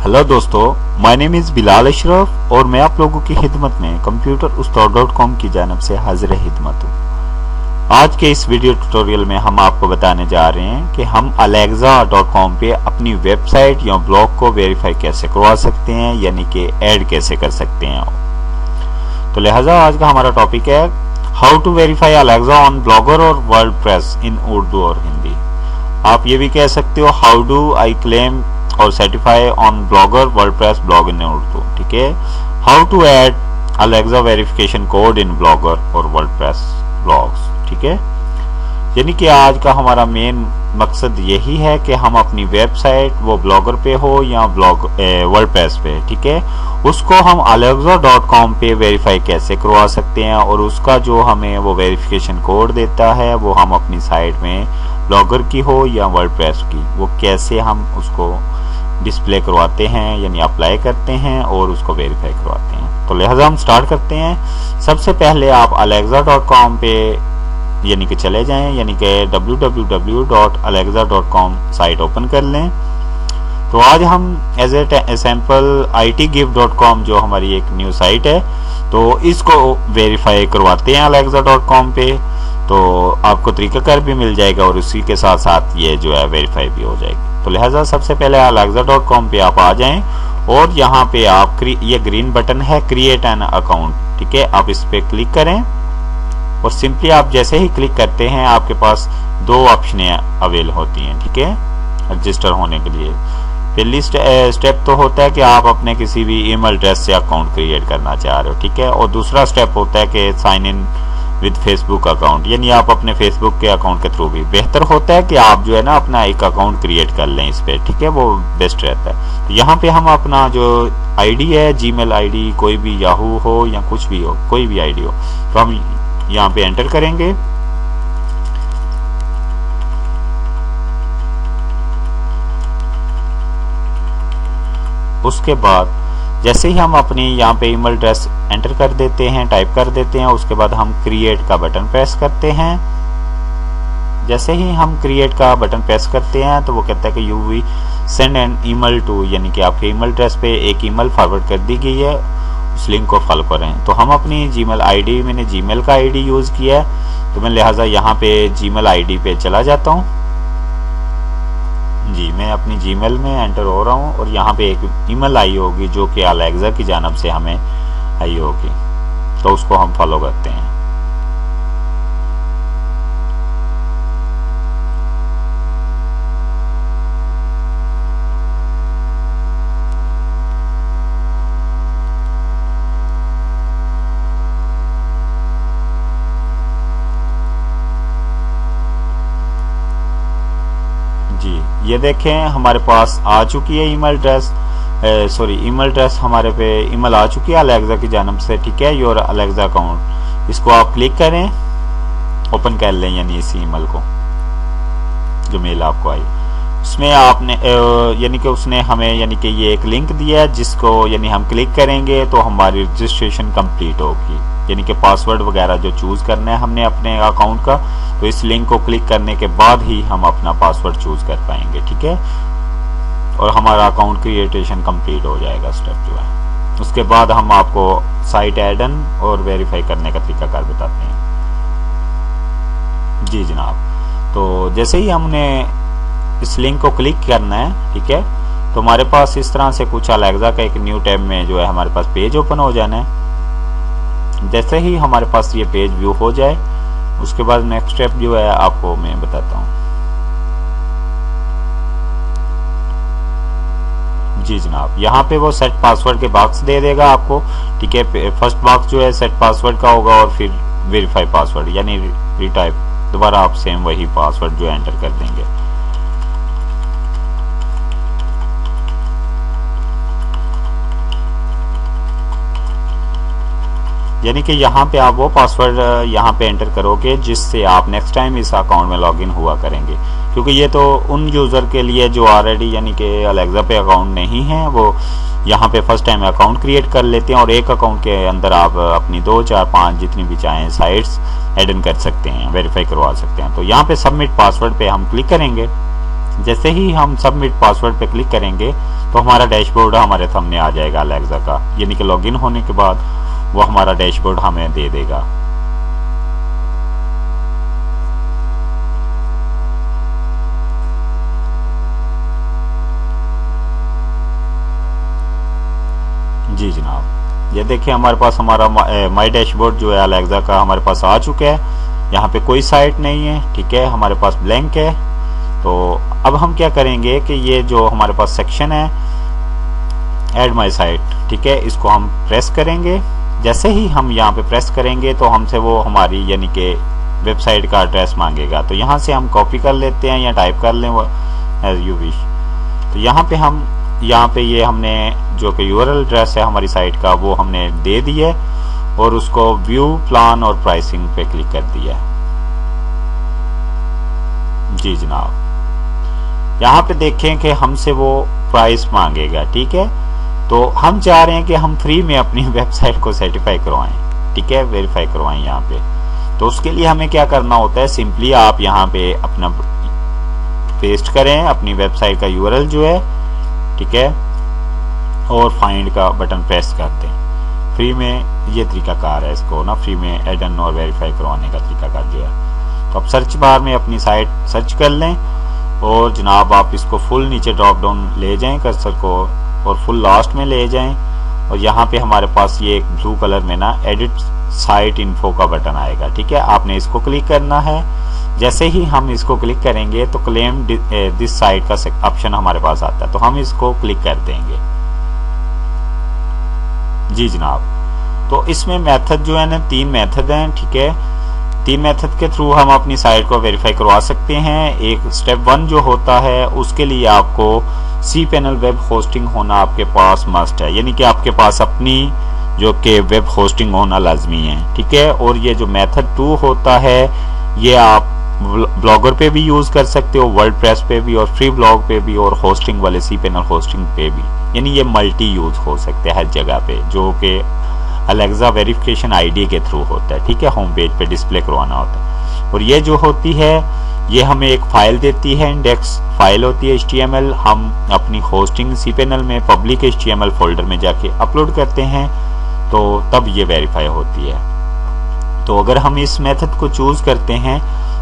Hello दोस्तों, my name is Bilal Ashraf और मैं आप लोगों की खिदमत में computerustaad.com की जानब से हाजिर खिदमत हूँ। आज के इस वीडियो ट्यूटोरियल में हम आपको बताने जा रहे हैं कि हम alexa.com पे अपनी वेबसाइट या ब्लॉग को वेरीफाई कैसे करवा सकते हैं, यानी कि ऐड कैसे कर सकते हैं। तो लिहाजा आज का हमारा टॉपिक है how to verify Alexa on Blogger और वर्डप्रेस इन उर्दू और हिंदी। आप ये भी कह सकते हो हाउ डू आई क्लेम और certify on Blogger WordPress blog in Urdu. ठीक है, how to add Alexa verification code in Blogger और वर्डप्रेस ब्लॉग्स। ठीक है, यानी कि आज का हमारा मेन मकसद यही है कि हम अपनी वेबसाइट वो ब्लॉगर पे हो या वर्डप्रेस पे, ठीक है, उसको हम alexa.com पे वेरीफाई कैसे करवा सकते हैं और उसका जो हमें वो वेरिफिकेशन कोड देता है वो हम अपनी साइट में ब्लॉगर की हो या वर्डप्रेस की वो कैसे हम उसको डिस्प्ले करवाते हैं, यानी अप्लाई करते हैं और उसको वेरीफाई करवाते हैं। तो लिहाजा हम स्टार्ट करते हैं। सबसे पहले आप alexa.com पे यानी कि चले जाएं, यानी कि www.alexa.com साइट ओपन कर लें। तो आज हम एज ए सैम्पल itgive.com जो हमारी एक न्यू साइट है तो इसको वेरीफाई करवाते हैं alexa.com पे। तो आपको तरीकाकार भी मिल जाएगा और उसी के साथ साथ ये जो है वेरीफाई भी हो जाएगी। तो लिहाजा सबसे पहले alexa.com पे आप आ जाएं और यहाँ पे आप ये ग्रीन बटन है क्रिएट एन अकाउंट, ठीक है, आप इस पे क्लिक करें और सिंपली आप जैसे ही क्लिक करते हैं आपके पास दो ऑप्शनें अवेल होती हैं, ठीक है, रजिस्टर होने के लिए। पहली स्टेप तो होता है कि आप अपने किसी भी ईमेल एड्रेस से अकाउंट क्रिएट करना चाह रहे हो, ठीक है, और दूसरा स्टेप होता है कि sign in with Facebook account, यानी आप अपने फेसबुक के अकाउंट के थ्रू भी। बेहतर होता है कि आप जो है ना अपना एक अकाउंट क्रिएट कर लें इस पे, ठीक है, वो बेस्ट रहता है। तो यहाँ पे हम अपना जो आईडी है, जीमेल आईडी, कोई भी याहू हो या कुछ भी हो, कोई भी आईडी हो, तो हम यहाँ पे एंटर करेंगे। उसके बाद जैसे ही हम अपनी यहाँ पे ईमेल एड्रेस एंटर कर देते हैं, टाइप कर देते हैं, उसके बाद हम क्रिएट का बटन प्रेस करते हैं। जैसे ही हम क्रिएट का बटन प्रेस करते हैं तो वो कहता है कि you we send an email to, यानी कि आपके ईमेल एड्रेस पे एक ईमेल फॉरवर्ड कर दी गई है, उस लिंक को फॉलो करें। तो हम अपनी जीमेल आईडी, मैंने जीमेल का आईडी यूज किया है तो मैं लिहाजा यहाँ पे जीमेल आईडी पे चला जाता हूँ। जी, मैं अपनी जीमेल में एंटर हो रहा हूँ और यहाँ पे एक ईमेल आई होगी जो कि अलेक्सा की जानब से हमें आई होगी, तो उसको हम फॉलो करते हैं। जी, ये देखें हमारे पास आ चुकी है ईमेल एड्रेस, ईमेल एड्रेस हमारे पे ईमेल आ चुकी है अलेक्सा की जानब से, ठीक है, योर अलेक्सा अकाउंट। इसको आप क्लिक करें, ओपन कर लें, यानी इसी ईमेल को जो मेल आपको आई उसमें आपने यानी कि उसने हमें यानी कि ये एक लिंक दिया है जिसको यानी हम क्लिक करेंगे तो हमारी रजिस्ट्रेशन कंप्लीट होगी, यानी कि पासवर्ड वगैरह जो चूज करना है हमने अपने अकाउंट का, तो इस लिंक को क्लिक करने के बाद ही हम अपना पासवर्ड चूज कर पाएंगे, ठीक है, और हमारा अकाउंट क्रिएटेशन कंप्लीट हो जाएगा स्टेप जो है। उसके बाद हम आपको साइट ऐड और वेरीफाई करने का तरीकाकार बताते हैं। जी जनाब, तो जैसे ही हमने इस लिंक को क्लिक करना है, ठीक है, तो हमारे पास इस तरह से कुछ अलेक्सा का एक न्यू टैब में जो है हमारे पास पेज ओपन हो जाना है। जैसे ही हमारे पास ये पेज व्यू हो जाए उसके बाद नेक्स्ट स्टेप जो है आपको मैं बताता हूँ। जी जनाब, यहाँ पे वो सेट पासवर्ड के बॉक्स दे देगा आपको, ठीक है, फर्स्ट बॉक्स जो है सेट पासवर्ड का होगा और फिर वेरीफाई पासवर्ड, यानी रिटाइप, दोबारा आप सेम वही पासवर्ड जो एंटर कर देंगे। यानी कि यहाँ पे आप वो पासवर्ड यहाँ पे एंटर करोगे जिससे आप नेक्स्ट टाइम इस अकाउंट में लॉगिन हुआ करेंगे, क्योंकि ये तो उन यूज़र के लिए जो ऑलरेडी यानी कि अलेक्सा पे अकाउंट नहीं है, वो यहाँ पे फर्स्ट टाइम अकाउंट क्रिएट कर लेते हैं और एक अकाउंट के अंदर आप अपनी 2, 4, 5 जितनी भी चाहें साइट्स ऐड इन कर सकते हैं, वेरीफाई करवा सकते हैं। तो यहाँ पे सबमिट पासवर्ड पे हम क्लिक करेंगे। जैसे ही हम सबमिट पासवर्ड पे क्लिक करेंगे तो हमारा डैशबोर्ड हमारे सामने आ जाएगा अलेक्सा का, यानी कि लॉगिन होने के बाद वो हमारा डैशबोर्ड हमें दे देगा। जी जनाब, ये देखिए हमारे पास हमारा माई डैशबोर्ड जो है अलेक्सा का हमारे पास आ चुका है। यहाँ पे कोई साइट नहीं है, ठीक है, हमारे पास ब्लैंक है। तो अब हम क्या करेंगे कि ये जो हमारे पास सेक्शन है ऐड माई साइट, ठीक है, इसको हम प्रेस करेंगे। जैसे ही हम यहाँ पे प्रेस करेंगे तो हमसे वो हमारी यानी कि वेबसाइट का एड्रेस मांगेगा। तो यहाँ से हम कॉपी कर लेते हैं या टाइप कर लें एज यू विश। तो यहाँ पे ये हमने जो कि यूआरएल एड्रेस है हमारी साइट का वो हमने दे दिया और उसको व्यू प्लान और प्राइसिंग पे क्लिक कर दिया। जी जनाब, यहाँ पे देखें कि हमसे वो प्राइस मांगेगा, ठीक है। तो हम चाह रहे हैं कि हम फ्री में अपनी वेबसाइट को सर्टिफाई करवाएं, ठीक है, वेरीफाई करवाएं यहाँ पे। तो उसके लिए हमें क्या करना होता है, सिंपली आप यहाँ पे अपना पेस्ट करें अपनी वेबसाइट का यूआरएल जो है, ठीक है, और फाइंड का बटन प्रेस कर दें। फ्री में ये तरीकाकार है इसको ना, फ्री में ऐड ऑन और वेरीफाई करवाने का तरीकाकार जो है। तो आप सर्च बार में अपनी साइट सर्च कर लें और जनाब आप इसको फुल नीचे ड्रॉप डाउन ले जाएं कर्सर को और फुल लास्ट में ले जाएं और यहाँ पे हमारे पास ये एक ब्लू कलर में ना एडिट साइट इन्फो का बटन आएगा, ठीक है, आपने इसको क्लिक करना है। जैसे ही हम इसको क्लिक करेंगे तो क्लेम दिस साइट का ऑप्शन हमारे पास आता है, तो हम इसको क्लिक कर देंगे। जी जनाब, तो इसमें मेथड जो है ना 3 मेथड हैं, ठीक है। 3 मेथड के थ्रू हम अपनी साइट को वेरीफाई करवा सकते हैं। एक स्टेप 1 जो होता है उसके लिए आपको cPanel वेब होस्टिंग होना आपके पास मस्ट है, यानी कि आपके पास अपनी जो कि वेब होस्टिंग होना लाजमी है, ठीक है। और ये जो मेथड 2 होता है ये आप ब्लॉगर पे भी यूज कर सकते हो, वर्डप्रेस पे भी और फ्री ब्लॉग पे भी और होस्टिंग वाले cPanel होस्टिंग पे भी, यानी ये मल्टी यूज हो सकते हैं हर जगह पे, जो कि अलेक्सा वेरिफिकेशन आईडी के थ्रू होता है, ठीक है, होम पेज पे डिस्प्ले करवाना होता है। और ये जो होती है ये हमें एक फाइल देती है, इंडेक्स फाइल होती है HTML, हम अपनी होस्टिंग cPanel में पब्लिक HTML फोल्डर में जाके अपलोड करते हैं तो तब ये वेरीफाई होती है। तो अगर हम इस मेथड को चूज करते हैं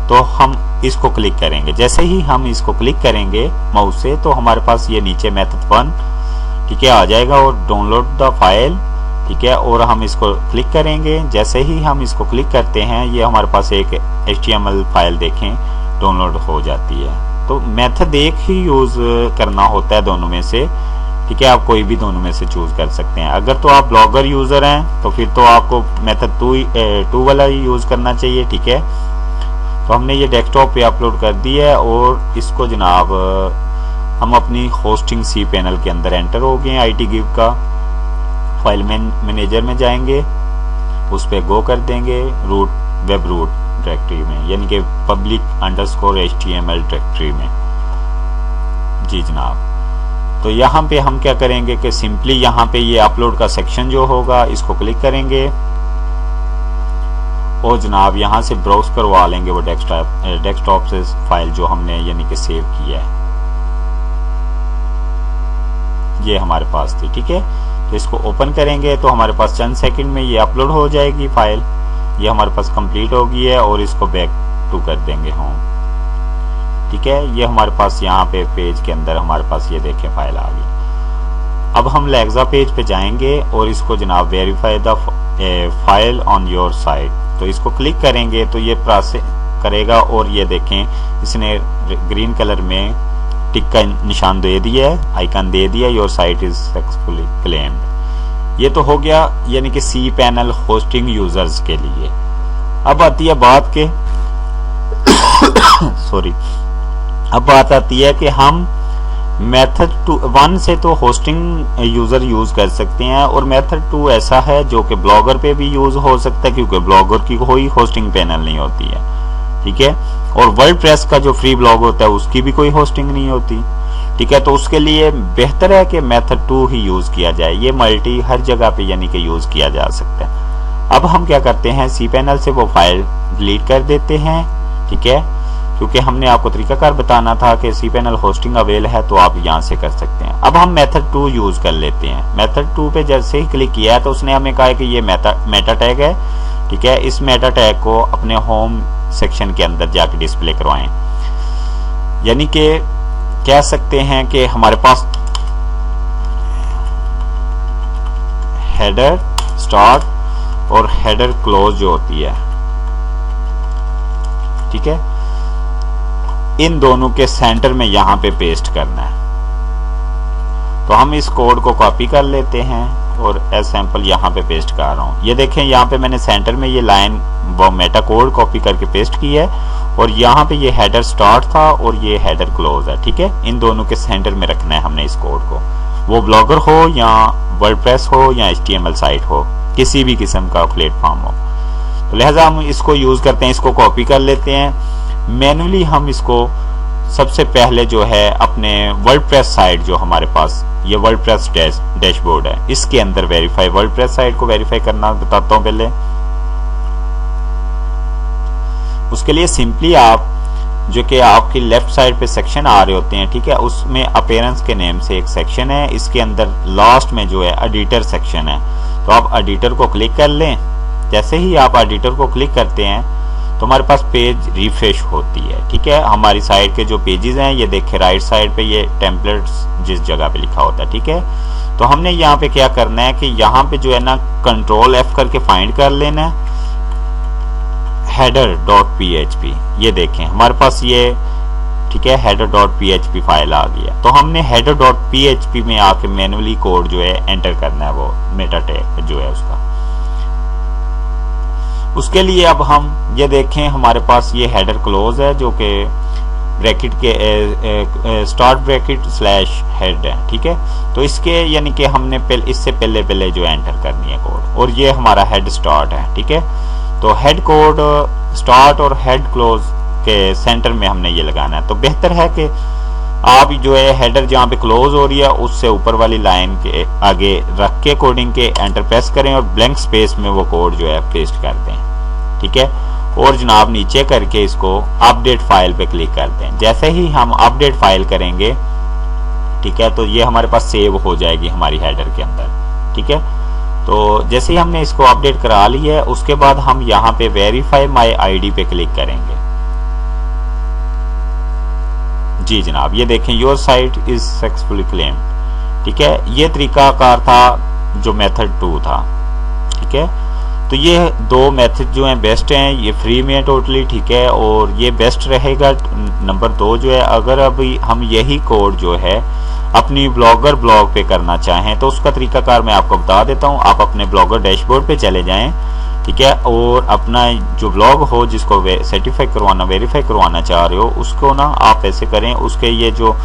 तो हम इसको क्लिक करेंगे। जैसे ही हम इसको क्लिक करेंगे माउस से तो हमारे पास ये नीचे मेथड 1, ठीक है, आ जाएगा और डाउनलोड द फाइल, ठीक है, और हम इसको क्लिक करेंगे। जैसे ही हम इसको क्लिक करते हैं ये हमारे पास एक HTML फाइल देखें डाउनलोड हो जाती है। तो मेथड एक ही यूज करना होता है दोनों में से, ठीक है, आप कोई भी दोनों में से चूज कर सकते हैं। अगर तो आप ब्लॉगर यूजर हैं तो फिर तो आपको मेथड 2 वाला ही यूज करना चाहिए, ठीक है। तो हमने ये डेस्कटॉप पे अपलोड कर दी है और इसको जनाब हम अपनी होस्टिंग cPanel के अंदर एंटर हो गए हैं। IT-GIG का फाइल मैनेजर में जाएंगे, उस पर गो कर देंगे रूट वेब रूट डायरेक्टरी में, यानी कि public_HTML डायरेक्टरी में। जी जनाब, तो यहाँ पे हम क्या करेंगे कि सिंपली यहाँ पे ये अपलोड का सेक्शन जो होगा इसको क्लिक करेंगे और जनाब यहाँ से ब्राउज करवा लेंगे वो डेस्कटॉप से फाइल जो हमने यानी कि सेव किया है, ये हमारे पास थी, ठीक है। तो इसको ओपन करेंगे तो हमारे पास चंद सेकंड में ये अपलोड हो जाएगी फाइल, ये हमारे पास कंप्लीट हो गई है और इसको बैक टू कर देंगे होम, ठीक है। ये हमारे पास यहाँ पे पेज के अंदर हमारे पास ये देखें फाइल आ गई। अब हम अलेक्सा पेज पे जाएंगे और इसको जनाब verify the file on your site, तो इसको क्लिक करेंगे तो ये प्रोसेस करेगा और ये देखें इसने ग्रीन कलर में टिक का निशान दे दिया है, आइकन दे दिया, your site is successfully claimed. ये तो हो गया यानी कि cPanel होस्टिंग यूजर्स के लिए। अब आती है बात के सॉरी, अब बात आती है कि हम मेथड 1 से तो होस्टिंग यूजर यूज कर सकते हैं और मेथड 2 ऐसा है जो कि ब्लॉगर पे भी यूज हो सकता है क्योंकि ब्लॉगर की कोई होस्टिंग पैनल नहीं होती है, ठीक है। और वर्डप्रेस का जो फ्री ब्लॉग होता है उसकी भी कोई होस्टिंग नहीं होती, ठीक है। तो उसके लिए बेहतर है कि मेथड 2 ही यूज किया जाए, ये मल्टी हर जगह पे यानी कि यूज किया जा सकता है। अब हम क्या करते हैं cPanel से वो फाइल डिलीट कर देते हैं, ठीक है। क्योंकि हमने आपको तरीकाकार बताना था कि cPanel होस्टिंग अवेल है तो आप यहां से कर सकते हैं। अब हम मेथड 2 यूज कर लेते हैं। मेथड 2 पे जैसे ही क्लिक किया है तो उसने हमें कहा है कि ये मेटा टैग है, ठीक है। इस मेटा टैग को अपने होम सेक्शन के अंदर जाकर डिस्प्ले करवाएं, यानी कि कह सकते हैं कि हमारे पास हेडर स्टार्ट और हेडर क्लोज जो होती है, ठीक है, इन दोनों के सेंटर में यहां पे पेस्ट करना है। तो हम इस कोड को कॉपी कर लेते हैं और एज सैंपल यहां पे पेस्ट कर रहा हूं। ये देखें यहां पे मैंने सेंटर में ये लाइन वो मेटा कोड कॉपी करके पेस्ट की है और यहाँ पे ये हेडर स्टार्ट था और ये हेडर क्लोज है, ठीक है। इन दोनों के सेंटर में रखना है हमने इस कोड को, वो ब्लॉगर हो या वर्डप्रेस हो या HTML साइट हो, किसी भी किस्म का प्लेटफॉर्म हो। तो लिहाजा हम इसको यूज करते हैं, इसको कॉपी कर लेते हैं। मैन्युअली हम इसको सबसे पहले जो है अपने वर्डप्रेस साइट जो हमारे पास ये वर्डप्रेस डैशबोर्ड है, इसके अंदर वेरीफाई वर्डप्रेस साइट को वेरीफाई करना बताता हूं पहले। उसके लिए सिंपली आप जो कि आपकी लेफ्ट साइड पे सेक्शन आ रहे होते हैं, ठीक है, उसमें अपीयरेंस के नेम से एक सेक्शन है, इसके अंदर लास्ट में जो है एडिटर सेक्शन है। तो आप एडिटर को क्लिक कर लें। जैसे ही आप एडिटर को क्लिक करते हैं तो हमारे पास पेज रिफ्रेश होती है, ठीक है। हमारी साइट के जो पेजेस हैं ये देखें राइट साइड पे ये टेम्पलेट्स जिस जगह पे लिखा होता है, ठीक है। तो हमने यहाँ पे क्या करना है कि यहाँ पे जो है ना कंट्रोल F करके फाइंड कर लेना है header.php। ये देखें हमारे पास ये, ठीक है, header.php फाइल आ गया। तो हमने header.php में आके मैन्युअली कोड जो है एंटर करना है, वो मेटा टैग जो है उसका। उसके लिए अब हम ये देखें हमारे पास ये हेडर क्लोज है जो कि ब्रैकेट के स्टार्ट ब्रैकेट स्लैश हेड है, ठीक है। तो इसके यानी कि हमने इससे पहले जो एंटर करनी है कोड, और ये हमारा हेड स्टार्ट है, ठीक है। तो हेड कोड स्टार्ट और हेड क्लोज के सेंटर में हमने ये लगाना है। तो बेहतर है कि आप जो है हेडर जहाँ पे क्लोज हो रही है उससे ऊपर वाली लाइन के आगे रख के कोडिंग के एंटर प्रेस करें और ब्लैंक स्पेस में वो कोड जो है पेस्ट कर दें, ठीक है। और जनाब नीचे करके इसको अपडेट फाइल पे क्लिक कर दें। जैसे ही हम अपडेट फाइल करेंगे, ठीक है, तो ये हमारे पास सेव हो जाएगी हमारी हेडर के अंदर, ठीक है। तो जैसे ही हमने इसको अपडेट करा ली है उसके बाद हम यहाँ पे वेरीफाई माई आईडी पे क्लिक करेंगे। जी जनाब, ये देखें your site is successfully claimed, ठीक है। ये तरीकाकार था जो मेथड 2 था, ठीक है। तो ये दो मेथड जो हैं बेस्ट हैं, ये फ्री में है टोटली, ठीक है, और ये बेस्ट रहेगा। नंबर 2 जो है, अगर अभी हम यही कोड जो है अपनी ब्लॉगर ब्लॉग पे करना चाहें तो उसका तरीकाकार मैं आपको बता देता हूं। आप अपने ब्लॉगर डैशबोर्ड पे चले जाएं, ठीक है, और अपना जो ब्लॉग हो जिसको सर्टिफाई करवाना वेरीफाई करवाना चाह रहे हो उसको ना आप ऐसे करें, उसके ये जो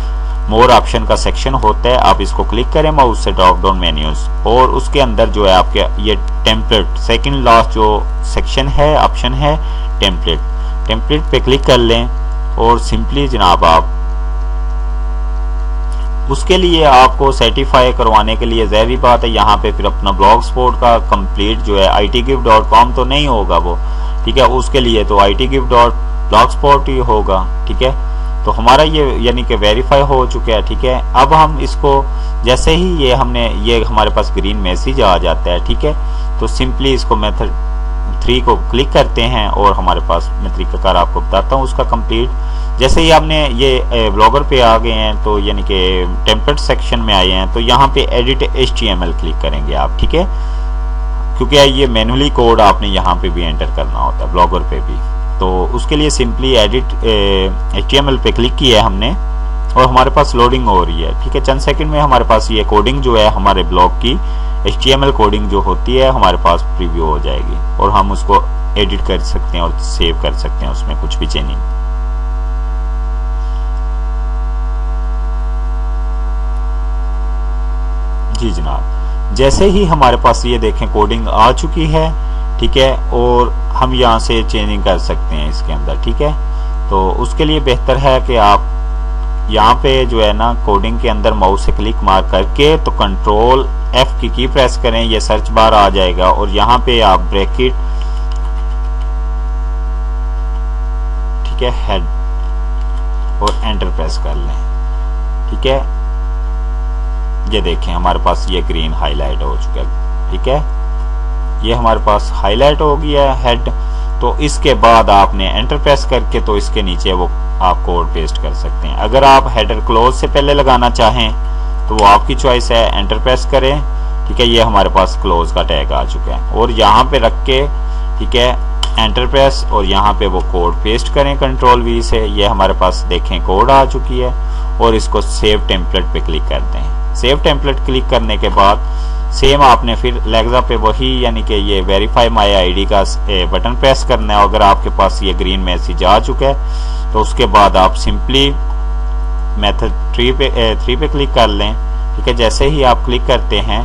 मोर ऑप्शन का सेक्शन होता है आप इसको क्लिक करें माउस से ड्रॉप डाउन मेन्यूज, और उसके अंदर जो है आपके ये टेम्पलेट सेकंड लास्ट जो सेक्शन है ऑप्शन है टेम्पलेट पे क्लिक कर लें और सिंपली जनाब आप उसके लिए आपको सर्टिफाई करवाने के लिए ज़ाहिर बात है यहाँ पे फिर अपना ब्लॉग स्पॉट का कंप्लीट जो है itgift.com तो नहीं होगा वो, ठीक है, उसके लिए तो itgift.blogspot ही होगा, ठीक है। तो हमारा ये यानी कि वेरीफाई हो चुका है, ठीक है। अब हम इसको जैसे ही ये हमने ये हमारे पास ग्रीन मैसेज आ जाता है, ठीक है, तो सिंपली इसको मेथड 3 को क्लिक करते हैं और हमारे पास मैं तरीकाकार आपको बताता हूँ उसका कंप्लीट। जैसे ही आपने ये ब्लॉगर पे आ गए हैं तो यानी कि टेम्पलेट सेक्शन में आए हैं तो यहाँ पे एडिट HTML क्लिक करेंगे आप, ठीक है, क्योंकि ये मैन्युअली कोड आपने यहाँ पे भी एंटर करना होता है ब्लॉगर पे भी। तो उसके लिए सिंपली एडिट HTML पे क्लिक किया है हमने और हमारे पास लोडिंग हो रही है, ठीक है। चंद सेकंड में हमारे पास ये कोडिंग जो है हमारे ब्लॉग की HTML कोडिंग जो होती है हमारे पास प्रीव्यू हो जाएगी और हम उसको एडिट कर सकते हैं और सेव कर सकते हैं, उसमें कुछ भी चेंजिंग। जी जनाब, जैसे ही हमारे पास ये देखें कोडिंग आ चुकी है, ठीक है, और हम यहाँ से चेंजिंग कर सकते हैं इसके अंदर, ठीक है। तो उसके लिए बेहतर है कि आप यहाँ पे जो है ना कोडिंग के अंदर माउस से क्लिक मार करके तो कंट्रोल F की प्रेस करें, ये सर्च बार आ जाएगा और यहाँ पे आप ब्रैकेट, ठीक है, हेड और एंटर प्रेस कर लें। ठीक है, ये देखें हमारे पास ये ग्रीन हाईलाइट हो चुका है। ठीक है, ये हमारे पास हाईलाइट हो गया है हेड। तो इसके बाद आपने एंटर प्रेस करके तो इसके नीचे वो आप कोड पेस्ट कर सकते हैं। अगर आप हेडर क्लोज से पहले लगाना चाहें तो वो आपकी चॉइस है, एंटर प्रेस करें। ठीक है, ये हमारे पास क्लोज का टैग आ चुका है और यहाँ पे रख के ठीक है एंटर प्रेस और यहाँ पे वो कोड पेस्ट करें कंट्रोल वी से। ये हमारे पास देखें कोड आ चुकी है और इसको सेव टेम्पलेट पे क्लिक करते हैं। सेव टेम्पलेट क्लिक करने के बाद सेम आपने फिर लेग्जा पे वही यानी कि ये वेरीफाई माई आईडी का बटन प्रेस करना है। अगर आपके पास ये ग्रीन मैसेज आ चुका है तो उसके बाद आप सिंपली मेथड 3 पे क्लिक कर लें। ठीक है, जैसे ही आप क्लिक करते हैं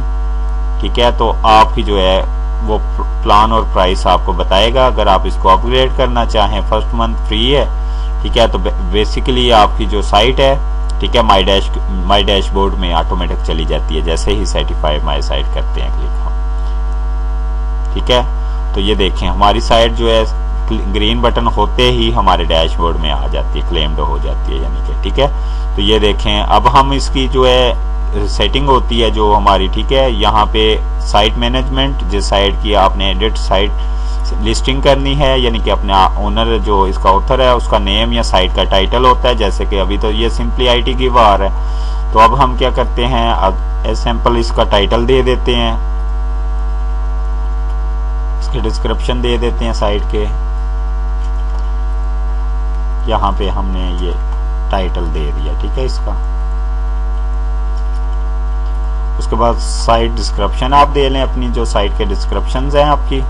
ठीक है तो आपकी जो है वो प्लान और प्राइस आपको बताएगा। अगर आप इसको अपग्रेड करना चाहें, फर्स्ट मंथ फ्री है। ठीक है, तो बेसिकली आपकी जो साइट है ठीक है माई डैशबोर्ड में ऑटोमेटिक चली जाती है जैसे ही सर्टिफाई माई साइट करते हैं क्लिक हम। ठीक है, तो ये देखें हमारी साइट जो है ग्रीन बटन होते ही हमारे डैशबोर्ड में आ जाती है, क्लेम्ड हो जाती है यानी कि। ठीक है, तो ये देखें अब हम इसकी जो है सेटिंग होती है जो हमारी ठीक है यहाँ पे साइट मैनेजमेंट, जिस साइट की आपने एडिट साइट लिस्टिंग करनी है यानी कि अपने ओनर जो इसका ऑथर है उसका नेम या साइट का टाइटल होता है। जैसे कि अभी तो ये सिंपली IT गिवार है, तो अब हम क्या करते हैं अब सैंपल इसका टाइटल दे देते हैं, इसके डिस्क्रिप्शन दे देते हैं साइट के। यहाँ पे हमने ये टाइटल दे दिया ठीक है इसका। उसके बाद साइट डिस्क्रिप्शन आप दे लें अपनी जो साइट के डिस्क्रिप्शन हैं आपकी।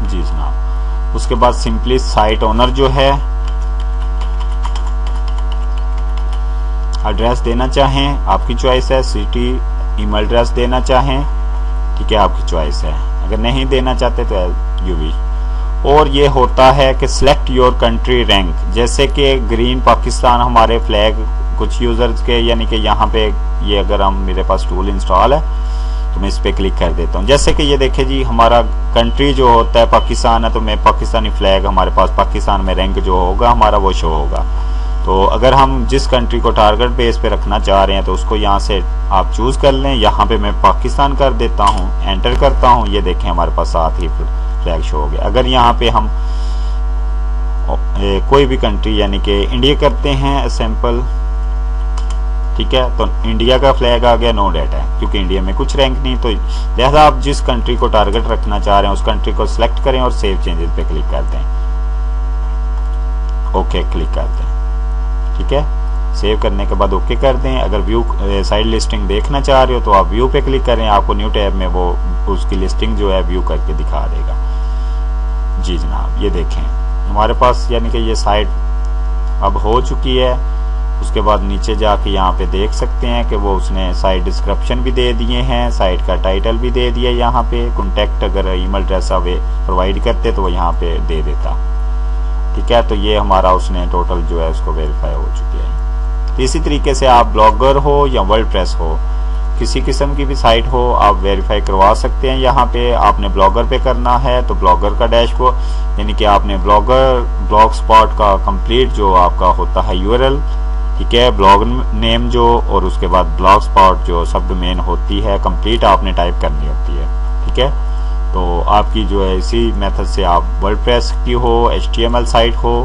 जी जनाब, उसके बाद सिंपली साइट ओनर जो है एड्रेस देना चाहें आपकी चॉइस है, सिटी ईमेल एड्रेस देना चाहें ठीक है आपकी चॉइस है, अगर नहीं देना चाहते तो यू विश। और ये होता है कि सिलेक्ट योर कंट्री रैंक, जैसे कि ग्रीन पाकिस्तान हमारे फ्लैग कुछ यूजर्स के यानी कि यहाँ पे ये अगर हम मेरे पास टूल इंस्टॉल है तो मैं इस पे क्लिक कर देता हूँ। जैसे कि ये देखे जी हमारा कंट्री जो होता है पाकिस्तान है तो मैं पाकिस्तानी फ्लैग हमारे पास पाकिस्तान में रैंक जो होगा हमारा वो शो होगा। तो अगर हम जिस कंट्री को टारगेट बेस पे रखना चाह रहे हैं तो उसको यहाँ से आप चूज कर लें। यहाँ पे मैं पाकिस्तान कर देता हूँ, एंटर करता हूँ, ये देखें हमारे पास साथ ही फ्लैग शो हो गया। अगर यहाँ पे हम कोई भी कंट्री यानी कि इंडिया करते हैं सैंपल ठीक है तो इंडिया का फ्लैग आ गया, नो डाटा है क्योंकि इंडिया में कुछ रैंक नहीं, तो लिहाजा आप जिस कंट्री को टारगेट रखना चाह रहे हैं उस कंट्री को सिलेक्ट करें और सेव चेंजेस पे क्लिक कर दें, ओके क्लिक कर दें। ठीक है, सेव करने के बाद ओके कर दें। अगर व्यू साइड लिस्टिंग देखना चाह रहे हो तो आप व्यू पे क्लिक करें, आपको न्यू टैब में वो उसकी लिस्टिंग जो है व्यू करके दिखा देगा। जी जनाब, ये देखें हमारे पास यानी कि ये साइट अब हो चुकी है। उसके बाद नीचे जाके यहाँ पे देख सकते हैं कि वो उसने साइट डिस्क्रिप्शन भी दे दिए हैं, साइट का टाइटल भी दे दिया, यहाँ पे कॉन्टैक्ट अगर ईमेल एड्रेस वे प्रोवाइड करते तो वो यहाँ पे दे देता। ठीक है, तो ये हमारा उसने टोटल जो है उसको वेरीफाई हो चुकी है। तो इसी तरीके से आप ब्लॉगर हो या वर्डप्रेस हो किसी किस्म की भी साइट हो आप वेरीफाई करवा सकते हैं। यहाँ पे आपने ब्लॉगर पे करना है तो ब्लॉगर का डैशबोर्ड यानी कि आपने ब्लॉग स्पॉट का कंप्लीट जो आपका होता है URL ठीक है, ब्लॉग नेम जो और उसके बाद ब्लॉग स्पॉट जो सब डोमेन होती है कंप्लीट आपने टाइप करनी होती है। ठीक है, तो आपकी जो है इसी मेथड से आप वर्डप्रेस की हो HTML साइट हो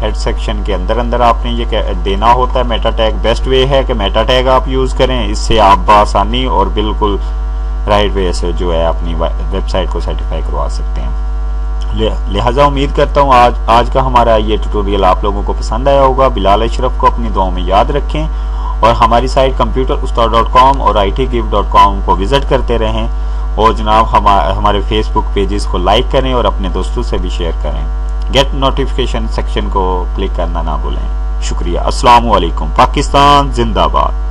हेड सेक्शन के अंदर आपने ये देना होता है। मेटा टैग बेस्ट वे है कि मेटा टैग आप यूज करें, इससे आप बआसानी और बिल्कुल राइट वे से जो है अपनी वेबसाइट को सर्टिफाई करवा सकते हैं। लिहाजा उम्मीद करता हूँ आज का हमारा ये ट्यूटोरियल आप लोगों को पसंद आया होगा। बिलाल अशरफ को अपनी दुआओं में याद रखें और हमारी साइट computerustaad.com और itgive.com को विजिट करते रहें और जनाब हमारे फेसबुक पेजेस को लाइक करें और अपने दोस्तों से भी शेयर करें। गेट नोटिफिकेशन सेक्शन को क्लिक करना ना भूलें। शुक्रिया। अस्सलाम वालेकुम। पाकिस्तान जिंदाबाद।